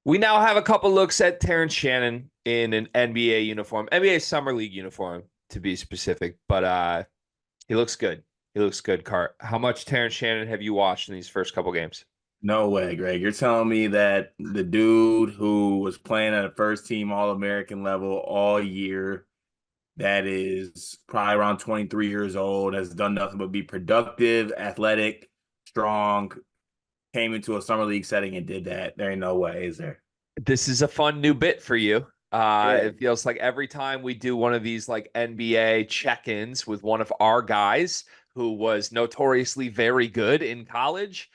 We now have a couple looks at Terrence Shannon in an NBA uniform, NBA Summer League uniform to be specific, but he looks good. He looks good, Cart. How much Terrence Shannon have you watched in these first couple games? No way, Greg. You're telling me that the dude who was playing at a first team All-American level all year, that is probably around 23 years old, has done nothing but be productive, athletic, strong, came into a summer league setting and did that. There ain't no way, is there? This is a fun new bit for you. Yeah. It feels like every time we do one of these like NBA check-ins with one of our guys who was notoriously very good in college,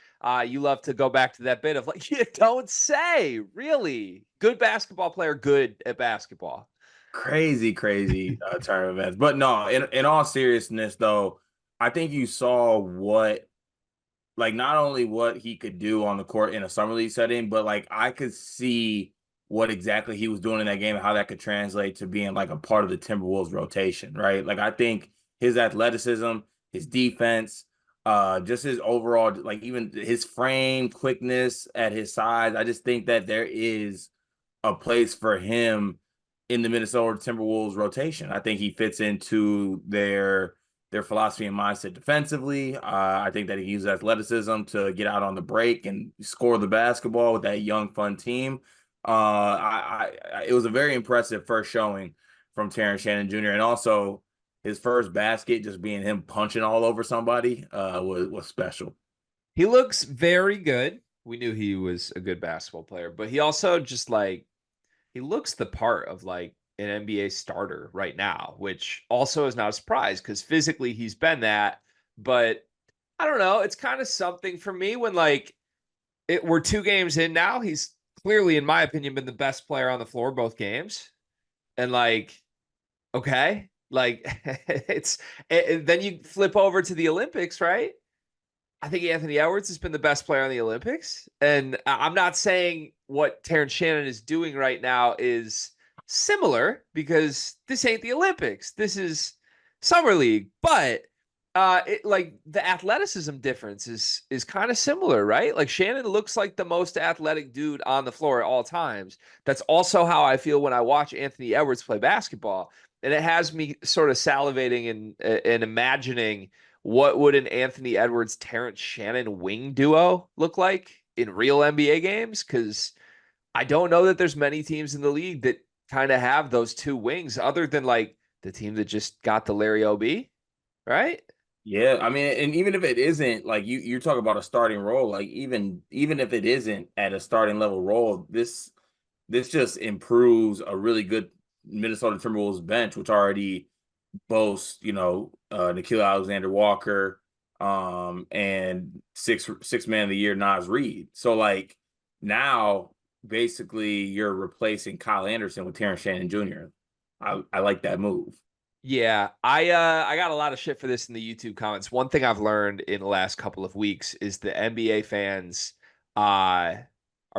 you love to go back to that bit of like, you don't say, really. Good basketball player, good at basketball. Crazy turn of events. But no, in all seriousness, though, I think you saw what like not only what he could do on the court in a summer league setting, but like I could see what exactly he was doing in that game and how that could translate to being like a part of the Timberwolves rotation, right? Like I think his athleticism, his defense, just his overall like even his frame, quickness at his size. I just think that there is a place for him in the Minnesota Timberwolves rotation. I think he fits into their philosophy and mindset defensively. I think that he uses athleticism to get out on the break and score the basketball with that young, fun team. It was a very impressive first showing from Terrence Shannon Jr. And also his first basket, just being him punching all over somebody, was special. He looks very good. We knew he was a good basketball player, but he also just like he looks the part of like an NBA starter right now, which also is not a surprise because physically he's been that. But I don't know. It's kind of something for me when like we're 2 games in now. He's clearly, in my opinion, been the best player on the floor both games. And like, okay, like then you flip over to the Olympics, right? I think Anthony Edwards has been the best player in the Olympics. And I'm not saying what Terrence Shannon is doing right now is similar because this ain't the Olympics. This is Summer League. But like the athleticism difference is kind of similar, right? Like Shannon looks like the most athletic dude on the floor at all times. That's also how I feel when I watch Anthony Edwards play basketball. And it has me sort of salivating and imagining what would an Anthony Edwards Terrence Shannon wing duo look like in real NBA games? Because I don't know that there's many teams in the league that kind of have those two wings, other than like the team that just got the Larry OB, right? Yeah, I mean, and even if it isn't like you talk about a starting role, like even if it isn't at a starting level role, this just improves a really good Minnesota Timberwolves bench, which already boasts, Nikhil Alexander Walker, and six man of the year Nas Reed. So like now, basically, you're replacing Kyle Anderson with Terrence Shannon Jr. I like that move. Yeah, I got a lot of shit for this in the YouTube comments. One thing I've learned in the last couple of weeks is the NBA fans are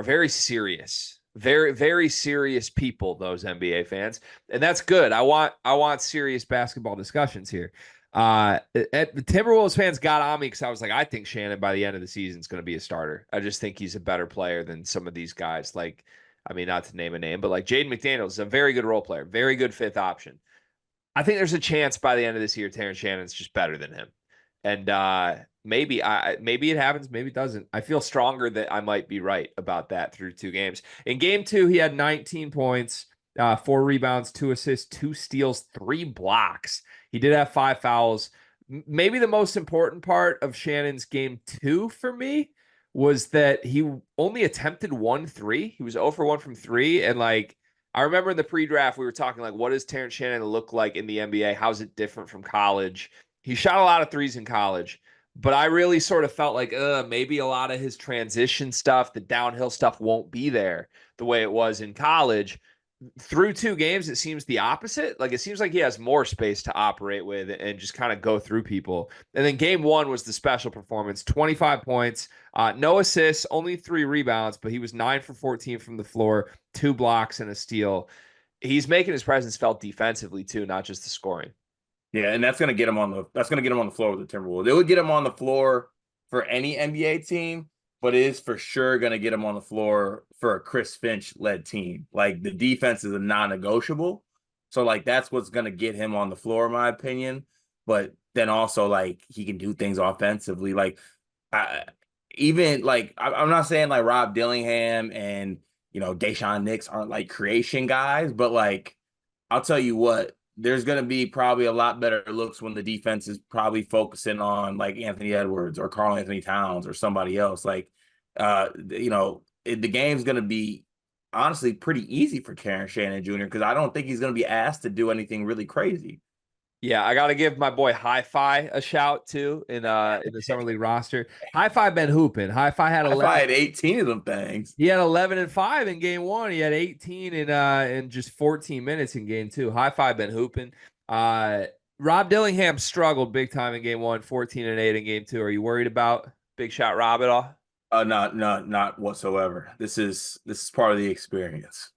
very serious. Very serious people, those NBA fans. And that's good. I want serious basketball discussions here. The Timberwolves fans got on me because I was like, I think Shannon by the end of the season is going to be a starter. I just think he's a better player than some of these guys. Like, I mean, not to name a name, but like Jaden McDaniels is a very good role player, very good fifth option. I think there's a chance by the end of this year, Terrence Shannon's just better than him. And maybe it happens, maybe it doesn't. I feel stronger that I might be right about that through 2 games. In game two, he had 19 points, 4 rebounds, 2 assists, 2 steals, 3 blocks. He did have 5 fouls. Maybe the most important part of Shannon's game two for me was that he only attempted 1 3. He was 0 for 1 from three. And like I remember in the pre-draft, we were talking like, what does Terrence Shannon look like in the NBA? How's it different from college? He shot a lot of threes in college, but I really sort of felt like, maybe a lot of his transition stuff, the downhill stuff won't be there the way it was in college. Through 2 games, it seems the opposite. Like it seems like he has more space to operate with and just kind of go through people. And then game one was the special performance, 25 points, no assists, only 3 rebounds, but he was 9 for 14 from the floor, 2 blocks and a steal. He's making his presence felt defensively too, not just the scoring. Yeah, and that's gonna get him on the floor with the Timberwolves. It would get him on the floor for any NBA team, but it is for sure going to get him on the floor for a Chris Finch led team. Like the defense is a non-negotiable. So like that's what's going to get him on the floor, in my opinion. But then also like he can do things offensively. Like I even like I'm not saying like Rob Dillingham and Deshaun Nix aren't like creation guys, but like I'll tell you what, there's going to be probably a lot better looks when the defense is probably focusing on like Anthony Edwards or Karl Anthony Towns or somebody else. Like, the game's going to be honestly pretty easy for Terrence Shannon Jr. because I don't think he's going to be asked to do anything really crazy. Yeah, I got to give my boy Hi-Fi a shout too in the summer league roster. Hi-Fi been hooping. Hi-Fi had If I 11. had 18 of them things, He had 11 and 5 in game 1. He had 18 in just 14 minutes in game 2. Hi-Fi been hooping. Rob Dillingham struggled big time in game 1, 14 and 8 in game 2. Are you worried about Big Shot Rob at all? not whatsoever. This is part of the experience.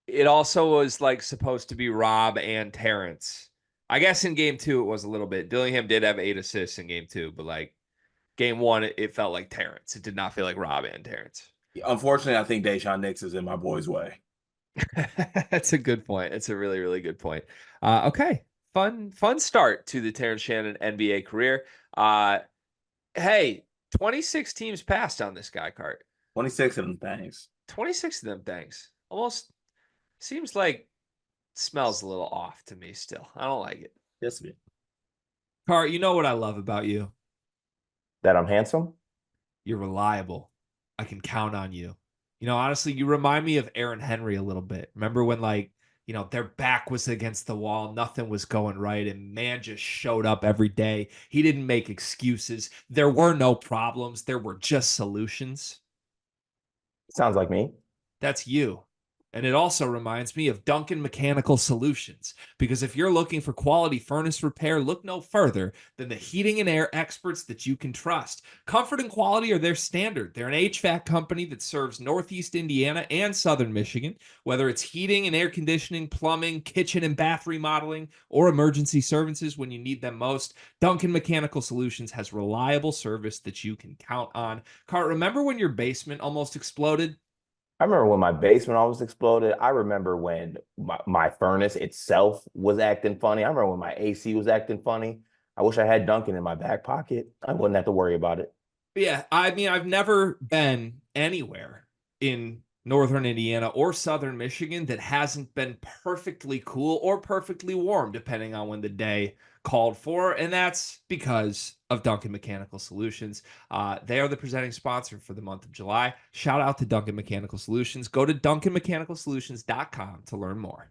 It also was like supposed to be Rob and Terrence. I guess in game 2 it was a little bit. Dillingham did have 8 assists in game 2, but like game 1 it felt like Terrence. It did not feel like Rob and Terrence. Unfortunately, I think Deshaun Nix is in my boy's way. That's a good point. It's a really, really good point. Okay. Fun start to the Terrence Shannon NBA career. Hey, 26 teams passed on this guy, Cart. 26 of them things. 26 of them things. Almost seems like smells a little off to me still. I don't like it. Yes, man. Cart, you know what I love about you? That I'm handsome? You're reliable. I can count on you. Honestly, you remind me of Aaron Henry a little bit. Remember when their back was against the wall, nothing was going right, and man just showed up every day. He didn't make excuses. There were no problems. There were just solutions. Sounds like me. That's you. And it also reminds me of Duncan Mechanical Solutions, because if you're looking for quality furnace repair, look no further than the heating and air experts that you can trust. Comfort and quality are their standard. They're an HVAC company that serves Northeast Indiana and Southern Michigan, whether it's heating and air conditioning, plumbing, kitchen and bath remodeling, or emergency services when you need them most. Duncan Mechanical Solutions has reliable service that you can count on. Cart, remember when your basement almost exploded? I remember when my basement almost exploded. I remember when my furnace itself was acting funny. I remember when my AC was acting funny. I wish I had Duncan in my back pocket. I wouldn't have to worry about it. Yeah, I mean, I've never been anywhere in northern Indiana or southern Michigan that hasn't been perfectly cool or perfectly warm, depending on when the day called for. And that's because of Duncan Mechanical Solutions. They are the presenting sponsor for the month of July. Shout out to Duncan Mechanical Solutions. Go to duncanmechanicalsolutions.com to learn more.